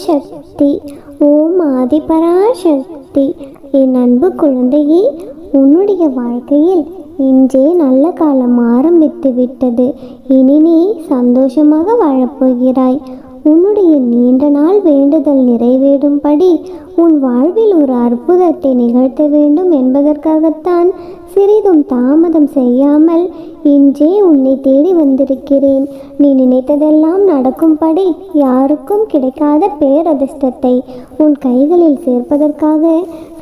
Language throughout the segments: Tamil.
சக்தி, ஓம் ஆதிபராசக்தி. என் அன்பு குழந்தையே, உன்னுடைய வாழ்க்கையில் இன்றே நல்ல காலம் ஆரம்பித்து விட்டது. இனி நீ சந்தோஷமாக வாழப்போகிறாய். உன்னுடைய நீண்ட நாள் வேண்டுதல் நிறைவேறும்படி உன் வாழ்வில் ஒரு அற்புதத்தை நிகழ்த்த வேண்டும் என்பதற்காகத்தான் சிறிதும் தாமதம் செய்யாமல் இன்றே உன்னை தேடி வந்திருக்கிறேன். நீ நினைத்ததெல்லாம் நடக்கும்படி யாருக்கும் கிடைக்காத பேரதிர்ஷ்டத்தை உன் கைகளில் சேர்ப்பதற்காக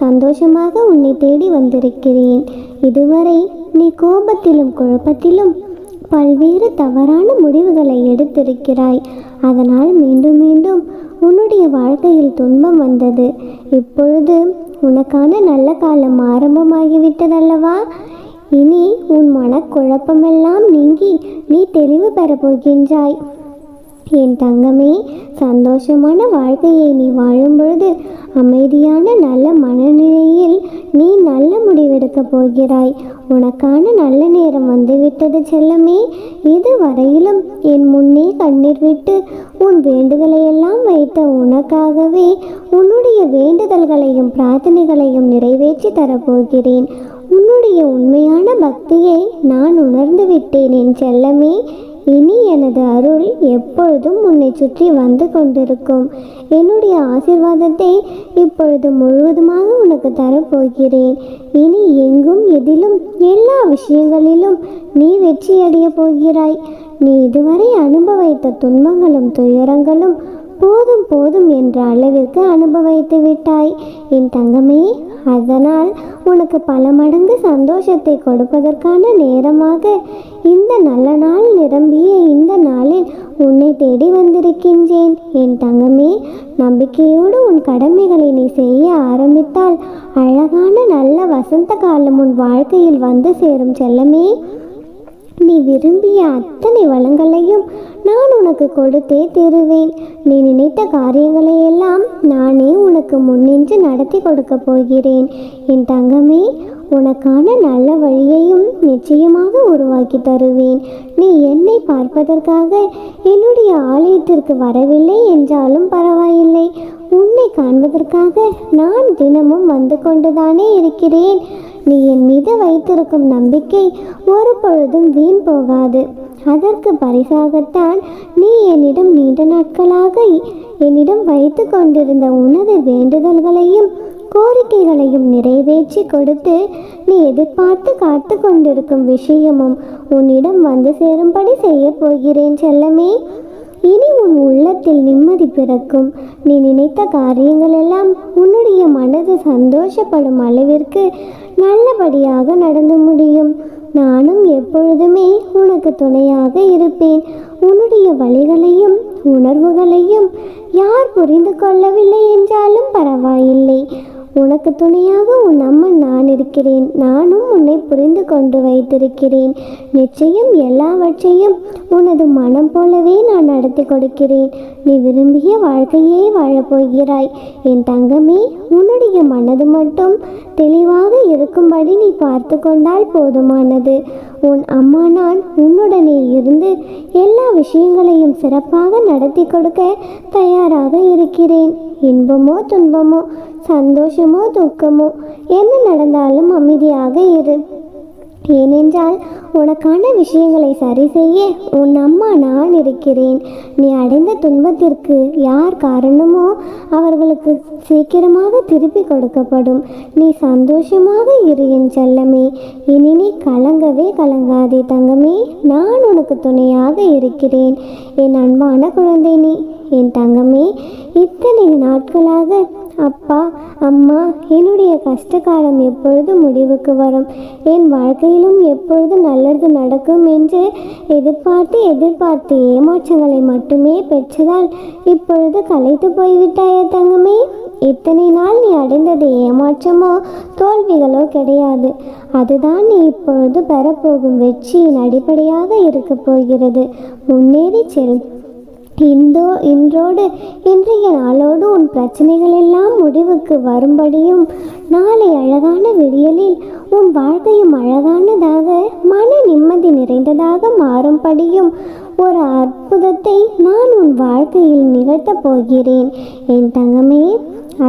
சந்தோஷமாக உன்னை தேடி வந்திருக்கிறேன். இதுவரை நீ கோபத்திலும் குழப்பத்திலும் பல்வேறு தவறான முடிவுகளை எடுத்திருக்கிறாய். அதனால் மீண்டும் மீண்டும் உன்னுடைய வாழ்க்கையில் துன்பம் வந்தது. இப்பொழுது உனக்கான நல்ல காலம் ஆரம்பமாகிவிட்டதல்லவா? இனி உன் மனக்குழப்பமெல்லாம் நீங்கி நீ தெளிவு பெறப் போகின்றாய். என் தங்கமே, சந்தோஷமான வாழ்க்கையை நீ வாழும் பொழுது அமைதியான நல்ல மனநிலையில் நீ நல்ல முடிவெடுக்கப் போகிறாய். உனக்கான நல்ல நேரம் வந்துவிட்டது செல்லமே. இதுவரையிலும் என் முன்னே கண்ணீர் விட்டு உன் வேண்டுதலையெல்லாம் வைத்த உனக்காகவே உன்னுடைய வேண்டுதல்களையும் பிரார்த்தனைகளையும் நிறைவேற்றி தரப்போகிறேன். உன்னுடைய உண்மையான பக்தியை நான் உணர்ந்து விட்டேன் என் செல்லமே. இனி எனது அருள் எப்பொழுதும் உன்னை சுற்றி வந்து கொண்டிருக்கும். என்னுடைய ஆசீர்வாதத்தை இப்பொழுது முழுவதுமாக உனக்கு தரப்போகிறேன். இனி எங்கும் எதிலும் எல்லா விஷயங்களிலும் நீ வெற்றியடைய போகிறாய். நீ இதுவரை அனுபவித்த துன்பங்களும் துயரங்களும் போதும் போதும் என்ற அளவிற்கு அனுபவித்து விட்டாய் என் தங்கமே. அதனால் உனக்கு பல மடங்கு சந்தோஷத்தை கொடுப்பதற்கான நேரமாக இந்த நல்ல நாள் நிரம்பிய இந்த நாளில் உன்னை தேடி வந்திருக்கின்றேன் என் தங்கமே. நம்பிக்கையோடு உன் கடமைகளை நீ செய்ய ஆரம்பித்தால் அழகான நல்ல வசந்த காலம் உன் வாழ்க்கையில் வந்து சேரும் செல்லமே. நீ விரும்பிய அத்தனை வளங்களையும் நான் உனக்கு கொடுத்தே தருவேன். நீ நினைத்த காரியங்களை எல்லாம் நானே உனக்கு முன்னின்று நடத்தி கொடுக்க போகிறேன் என் தங்கமே. உனக்கான நல்ல வழியையும் நிச்சயமாக உருவாக்கி தருவேன். நீ என்னை பார்ப்பதற்காக என்னுடைய ஆலயத்திற்கு வரவில்லை என்றாலும் பரவாயில்லை. உன்னை காண்பதற்காக நான் தினமும் வந்து கொண்டுதானே இருக்கிறேன். நீ என் மீது வைத்திருக்கும் நம்பிக்கை ஒரு பொழுதும் வீண் போகாது. அதற்கு பரிசாகத்தான் நீ என்னிடம் நீண்ட நாட்களாக என்னிடம் வைத்து கொண்டிருந்த உனது வேண்டுதல்களையும் கோரிக்கைகளையும் நிறைவேற்றி கொடுத்து நீ எதிர்பார்த்து காத்து கொண்டிருக்கும் விஷயமும் உன்னிடம் வந்து சேரும்படி செய்ய போகிறேன் செல்லமே. இனி உன் உள்ளத்தில் நிம்மதி பிறக்கும். நீ நினைத்த காரியங்கள் எல்லாம் உன்னுடைய மனது சந்தோஷப்படும் அளவிற்கு நல்லபடியாக நடந்து முடியும். நானும் எப்பொழுதுமே உனக்கு துணையாக இருப்பேன். உன்னுடைய வழிகளையும் உணர்வுகளையும் யார் புரிந்து கொள்ளவில்லை என்றாலும் பரவாயில்லை. உனக்கு துணையாக உன் அம்மன் நான் இருக்கிறேன். நானும் உன்னை புரிந்து கொண்டு வைத்திருக்கிறேன். நிச்சயம் எல்லாவற்றையும் உனது மனம் போலவே நான் நடத்தி கொடுக்கிறேன். நீ விரும்பிய வாழ்க்கையே வாழப்போகிறாய் என் தங்கமே. உன்னுடைய மனது மட்டும் தெளிவாக இருக்கும்படி நீ பார்த்து கொண்டால் போதுமானது. உன் அம்மா நான் உன்னுடனே இருந்து எல்லா விஷயங்களையும் சிறப்பாக நடத்தி கொடுக்க தயாராக இருக்கிறேன். இன்பமோ துன்பமோ சந்தோஷமோ துக்கமோ என்ன நடந்தாலும் அமைதியாக இரு. ஏனென்றால் உனக்கான விஷயங்களை சரி செய்ய உன் அம்மா நான் இருக்கிறேன். நீ அடைந்த துன்பத்திற்கு யார் காரணமோ அவர்களுக்கு சீக்கிரமாக திருப்பி கொடுக்கப்படும். நீ சந்தோஷமாக இரு என் செல்லமே. இனி நீ கலங்கவே கலங்காதே தங்கமே. நான் உனக்கு துணையாக இருக்கிறேன் என் அன்பான குழந்தை நீ என் தங்கமே. இத்தனை நாட்களாக அப்பா அம்மா என்னுடைய கஷ்டகாலம் எப்பொழுது முடிவுக்கு வரும், என் வாழ்க்கையிலும் எப்பொழுது நல்லது நடக்கும் என்று எதிர்பார்த்து ஏமாற்றங்களை மட்டுமே பெற்றதால் இப்பொழுது களைத்து போய்விட்டாய தங்கமே. இத்தனை நாள் நீ அடைந்தது ஏமாற்றமோ தோல்விகளோ கிடையாது. அதுதான் நீ இப்பொழுது பெறப்போகும் வெற்றியின் அடிப்படையாக இருக்க போகிறது. முன்னேறி செல். இன்றோடு இன்றைய நாளோடு உன் பிரச்சனைகள் எல்லாம் முடிவுக்கு வரும்படியும் நாளை அழகான விடியலில் உன் வாழ்க்கையும் அழகானதாக மன நிம்மதி நிறைந்ததாக மாறும்படியும் ஒரு அற்புதத்தை நான் உன் வாழ்க்கையில் நிகழ்த்தப் போகிறேன் என் தங்கமே.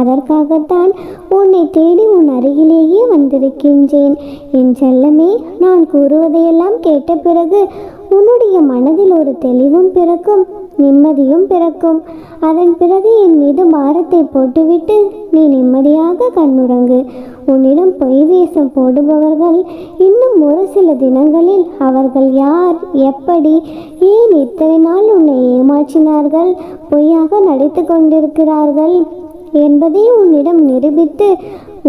அதற்காகத்தான் உன்னை தேடி உன் அருகிலேயே வந்திருக்கின்றேன் என் செல்லமே. நான் கூறுவதையெல்லாம் கேட்ட பிறகு உன்னுடைய மனதில் ஒரு தெளிவும் பிறக்கும், நிம்மதியும் பிறக்கும். அதன் பிறகு என் மீது பாரத்தை போட்டுவிட்டு நீ நிம்மதியாக கண்ணுறங்கு. உன்னிடம் பொய் வேஷம் போடுபவர்கள் இன்னும் ஒரு சில தினங்களில் அவர்கள் யார், எப்படி, ஏன் இத்தனை நாள் உன்னை ஏமாற்றினார்கள், பொய்யாக நடித்து கொண்டிருக்கிறார்கள் என்பதை உன்னிடம் நிரூபித்து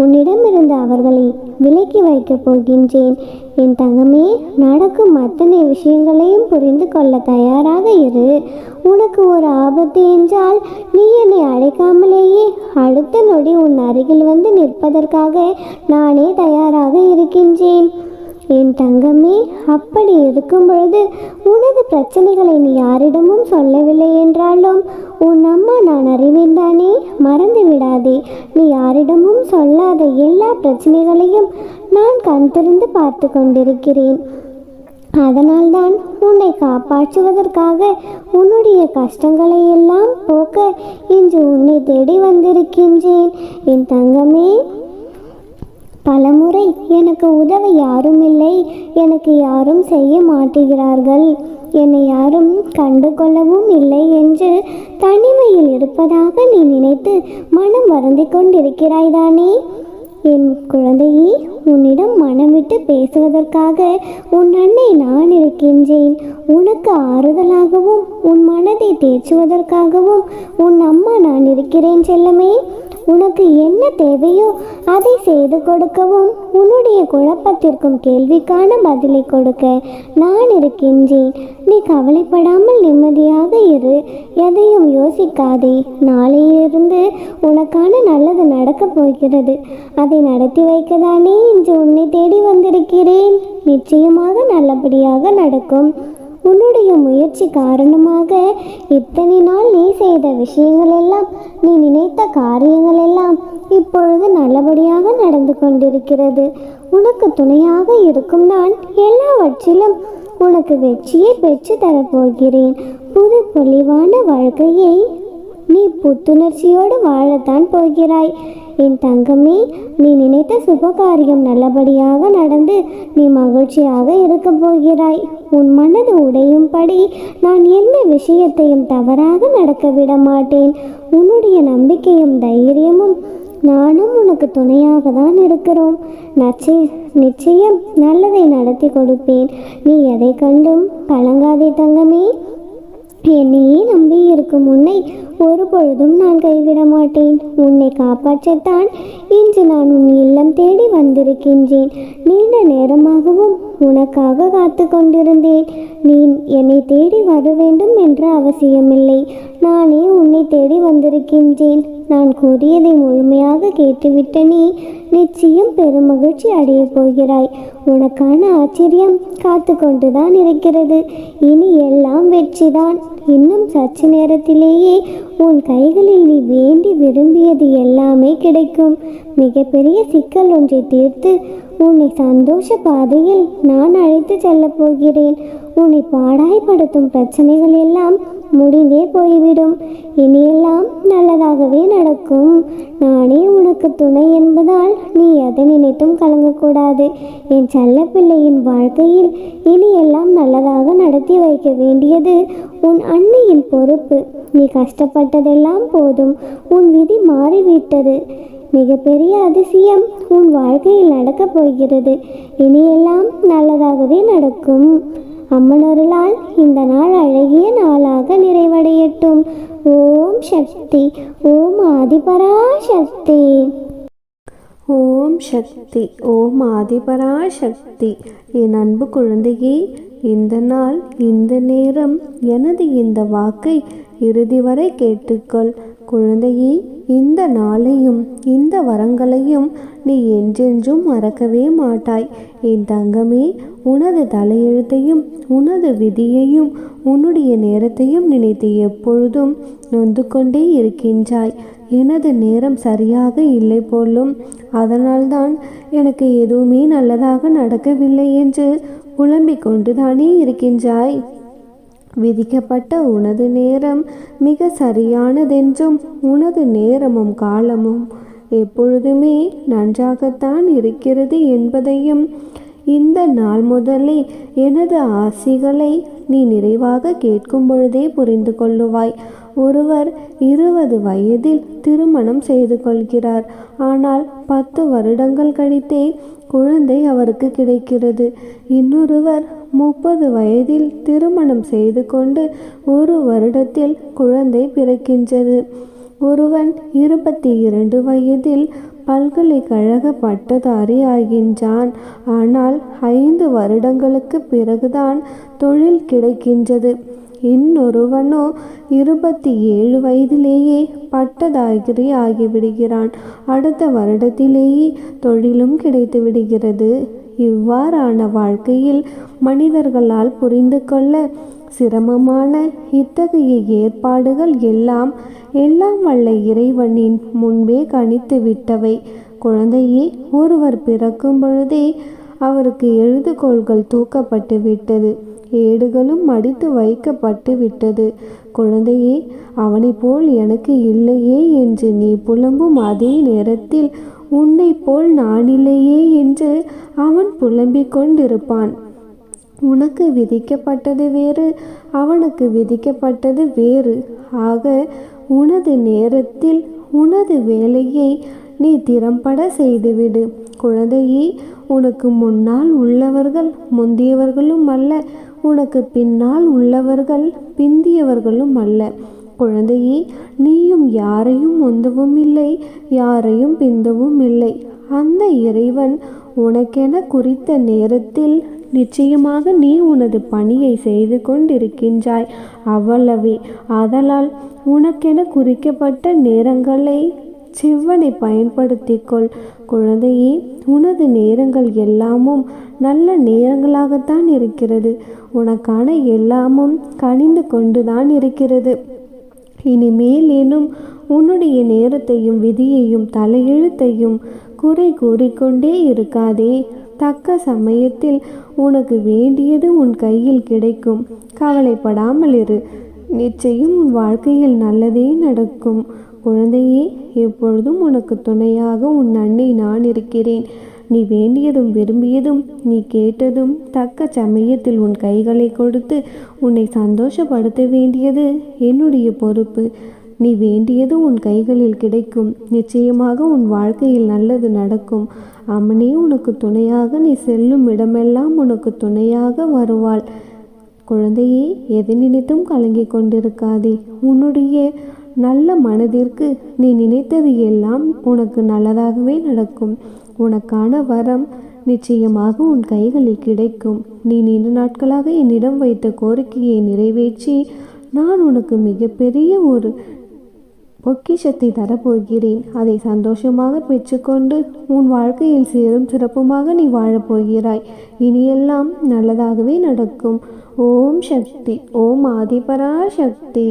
உன்னிடமிருந்து அவர்களை விலக்கி வைக்கப் போகின்றேன் என் தங்கமே. நடக்கும் அத்தனை விஷயங்களையும் புரிந்து கொள்ள தயாராக இரு. உனக்கு ஒரு ஆபத்து என்றால் நீ என்னை அழைக்காமலேயே அடுத்த நொடி உன் அருகில் வந்து நிற்பதற்காக நானே தயாராக இருக்கின்றேன் என் தங்கமே. அப்படி இருக்கும் பொழுது உனது பிரச்சனைகளை நீ யாரிடமும் சொல்லவில்லை என்றாலும் உன் அம்மா நான் அறிவேன் தானே. மறந்து விடாதே, நீ யாரிடமும் சொல்லாத எல்லா பிரச்சனைகளையும் நான் கண் திறந்து பார்த்து கொண்டிருக்கிறேன். அதனால்தான் உன்னை காப்பாற்றுவதற்காக உன்னுடைய கஷ்டங்களை எல்லாம் போக்க இன்று உன்னை தேடி வந்திருக்கின்றேன் என் தங்கமே. பலமுறை எனக்கு உதவ யாரும் இல்லை, எனக்கு யாரும் செய்ய மாட்டுகிறார்கள், என்னை யாரும் கண்டு கொள்ளவும் இல்லை என்று தனிமையில் இருப்பதாக நீ நினைத்து மனம் வருந்தி கொண்டிருக்கிறாய் தானே. என் குழந்தையே, உன்னிடம் மனம் விட்டு பேசுவதற்காக உன் அன்னை நான் இருக்கின்றேன். உனக்கு ஆறுதலாகவும் உன் மனதை தேற்றுவதற்காகவும் உன் அம்மா நான் இருக்கிறேன் செல்லமே. உனக்கு என்ன தேவையோ அதை செய்து கொடுக்கவும் உன்னுடைய குழப்பத்திற்கும் கேள்விக்கான பதிலை கொடுக்க நான் இருக்கின்றேன். நீ கவலைப்படாமல் நிம்மதியாக இரு, எதையும் யோசிக்காதே. நாளையிலிருந்து உனக்கான நல்லது நடக்கப் போகிறது. அதை நடத்தி வைக்கதானே இன்று உன்னை தேடி வந்திருக்கிறேன். நிச்சயமாக நல்லபடியாக நடக்கும். உன்னுடைய முயற்சி காரணமாக இத்தனை நாள் நீ செய்த விஷயங்கள் எல்லாம், நீ நினைத்த காரியங்கள் எல்லாம் இப்பொழுது நல்லபடியாக நடந்து கொண்டிருக்கிறது. உனக்கு துணையாக இருக்கும் நான் எல்லாவற்றிலும் உனக்கு வெற்றியை பெற்று தரப்போகிறேன். புது பொலிவான வாழ்க்கையை நீ புத்துணர்ச்சியோடு வாழத்தான் போகிறாய் என் தங்கமே. நீ நினைத்த சுபகாரியம் நல்லபடியாக நடந்து நீ மகிழ்ச்சியாக இருக்க போகிறாய். உன் மனது உடையும்படி நான் எந்த விஷயத்தையும் தவறாக நடக்க விட மாட்டேன். உன்னுடைய நம்பிக்கையும் தைரியமும் நானும் உனக்கு துணையாக தான் இருக்கிறோம். நிச்சயம் நல்லதை நடத்தி கொடுப்பேன். நீ எதை கண்டும் கலங்காதே தங்கமே. என்னையே நம்பி இருக்கும் உன்னை ஒரு பொழுதும் நான் கைவிட மாட்டேன். உன்னை காப்பாற்றத்தான் இன்று நான் உன் இல்லம் தேடி வந்திருக்கின்றேன். நீண்ட நேரமாகவும் உனக்காக காத்து கொண்டிருந்தேன். நீ என்னை தேடி வர வேண்டும் என்ற அவசியமில்லை. நானே உன்னை தேடி வந்திருக்கின்றேன். நான் கூறியதை முழுமையாக கேட்டுவிட்ட நீ நிச்சயம் பெருமகிழ்ச்சி அடையப் போகிறாய். உனக்கான ஆச்சரியம் காத்து கொண்டுதான் இருக்கிறது. இனி எல்லாம் வெற்றிதான். இன்னும் சற்று நேரத்திலேயே உன் கைகளில் நீ வேண்டி விரும்பியது எல்லாமே கிடைக்கும். மிகப்பெரிய சிக்கல் ஒன்றை தீர்த்து உன்னை சந்தோஷ பாதையில் நான் அழைத்து செல்லப் போகிறேன். உன்னை பாடாய்படுத்தும் பிரச்சனைகள் எல்லாம் முடிந்தே போய்விடும். இனியெல்லாம் நல்லதாகவே நடக்கும். நானே உனக்கு துணை என்பதால் நீ எதை நினைத்தும் கலங்கக்கூடாது. என் செல்ல பிள்ளையின் வாழ்க்கையில் இனியெல்லாம் நல்லதாக நடத்தி வைக்க வேண்டியது உன் அன்னையின் பொறுப்பு. நீ கஷ்டப்பட்டதெல்லாம் போதும். உன் விதி மாறிவிட்டது. மிகப்பெரிய அதிசயம் உன் வாழ்க்கையில் நடக்கப் போகிறது. இனியெல்லாம் நல்லதாகவே நடக்கும். அம்மனருளால் இந்த நாள் அழகிய நாளாக நிறைவடையட்டும். ஓம் சக்தி. ஓம் ஆதிபராசக்தி. ஓம் சக்தி. ஓம் ஆதிபராசக்தி. என் அன்பு குழந்தையே, இந்த நாள் இந்த நேரம் எனது இந்த வாக்கை இறுதி வரை கேட்டுக்கொள். குழந்தையே, இந்த நாளையும் இந்த வரங்களையும் நீ என்றென்றும் மறக்கவே மாட்டாய். என் தங்கமே, உனது தலையெழுத்தையும் உனது விதியையும் உன்னுடைய நேரத்தையும் நினைத்து எப்பொழுதும் நொந்து கொண்டே இருக்கின்றாய். எனது நேரம் சரியாக இல்லை போலும், அதனால்தான் எனக்கு எதுவுமே நல்லதாக நடக்கவில்லை என்று புலம்பிக் கொண்டுதானே இருக்கின்றாய். விதிக்கப்பட்ட உனது நேரம் மிக சரியானதென்றும் உனது நேரமும் காலமும் எப்பொழுதுமே நன்றாகத்தான் இருக்கிறது என்பதையும் இந்த நாள் முதலே எனது ஆசிகளை நீ நிறைவாக கேட்கும் பொழுதே புரிந்து கொள்ளுவாய். ஒருவர் 20 வயதில் திருமணம் செய்து கொள்கிறார். ஆனால் 10 வருடங்கள் கழித்தே குழந்தை அவருக்கு கிடைக்கிறது. இன்னொருவர் 30 வயதில் திருமணம் செய்து கொண்டு 1 வருடத்தில் குழந்தை பிறக்கின்றது. ஒருவன் 22 வயதில் பல்கலைக்கழக பட்டதாரி ஆகின்றான். ஆனால் 5 வருடங்களுக்கு பிறகுதான் தொழில் கிடைக்கின்றது. இன்னொருவனோ 27 வயதிலேயே பட்டதாரி ஆகிவிடுகிறான். அடுத்த வருடத்திலேயே தொழிலும் கிடைத்து விடுகிறது. இவ்வாறான வாழ்க்கையில் மனிதர்களால் புரிந்து கொள்ள சிரமமான இத்தகைய ஏற்பாடுகள் எல்லாம் வல்ல இறைவனின் முன்பே கணித்து விட்டவை. குழந்தையே, ஒருவர் பிறக்கும் பொழுதே அவருக்கு எழுதுகோள்கள் தூக்கப்பட்டு விட்டது, ஏடுகளும் மடித்து வைக்கப்பட்டு விட்டது. குழந்தையே, அவனை போல் எனக்கு இல்லையே என்று நீ புலம்பும் அதே நேரத்தில் உன்னை போல் நான் இல்லையே என்று அவன் புலம்பிக் கொண்டிருப்பான். உனக்கு விதிக்கப்பட்டது வேறு, அவனுக்கு விதிக்கப்பட்டது வேறு. ஆக உனது நேரத்தில் உனது வேலையை நீ திறம்பட செய்துவிடு. குழந்தையே, உனக்கு முன்னால் உள்ளவர்கள் முந்தியவர்களும் அல்ல, உனக்கு பின்னால் உள்ளவர்கள் பிந்தியவர்களும் அல்ல. குழந்தையே, நீயும் யாரையும் முந்தவும் இல்லை, யாரையும் பிந்தவும் இல்லை. அந்த இறைவன் உனக்கென குறித்த நேரத்தில் நிச்சயமாக நீ உனது பணியை செய்து கொண்டிருக்கின்றாய். அவ்வளவே. ஆதலால் உனக்கென குறிக்கப்பட்ட நேரங்களை செவ்வனை பயன்படுத்திக்கொள். குழந்தையே, உனது நேரங்கள் எல்லாமும் நல்ல நேரங்களாகத்தான் இருக்கிறது. உனக்கான எல்லாமும் கனிந்து கொண்டுதான் இருக்கிறது. இனிமேலேனும் உன்னுடைய நேரத்தையும் விதியையும் தலையெழுத்தையும் குறை கூறிக்கொண்டே இருக்காதே. தக்க சமயத்தில் உனக்கு வேண்டியது உன் கையில் கிடைக்கும். கவலைப்படாமல் இரு. நிச்சயம் உன் வாழ்க்கையில் நல்லதே நடக்கும். குழந்தையே, எப்பொழுதும் உனக்கு துணையாக உன் அன்னை நான் இருக்கிறேன். நீ வேண்டியதும் விரும்பியதும் நீ கேட்டதும் தக்க சமயத்தில் உன் கைகளை கொடுத்து உன்னை சந்தோஷப்படுத்த வேண்டியது என்னுடைய பொறுப்பு. நீ வேண்டியது உன் கைகளில் கிடைக்கும். நிச்சயமாக உன் வாழ்க்கையில் நல்லது நடக்கும். அம்மனே உனக்கு துணையாக, நீ செல்லும் இடமெல்லாம் உனக்கு துணையாக வருவாள். குழந்தையே, எதை நினைத்தும் கலங்கி கொண்டிருக்காதே. உன்னுடைய நல்ல மனதிற்கு நீ நினைத்தது எல்லாம் உனக்கு நல்லதாகவே நடக்கும். உனக்கான வரம் நிச்சயமாக உன் கைகளில் கிடைக்கும். நீ நீண்ட நாட்களாக என்னிடம் வைத்த கோரிக்கையை நிறைவேற்றி நான் உனக்கு மிகப்பெரிய ஒரு பொக்கிஷத்தை தரப்போகிறேன். அதை சந்தோஷமாக பெற்றுக்கொண்டு உன் வாழ்க்கையில் சீரும் சிறப்புமாக நீ வாழப்போகிறாய். இனியெல்லாம் நல்லதாகவே நடக்கும். ஓம் சக்தி. ஓம் ஆதிபரா சக்தி.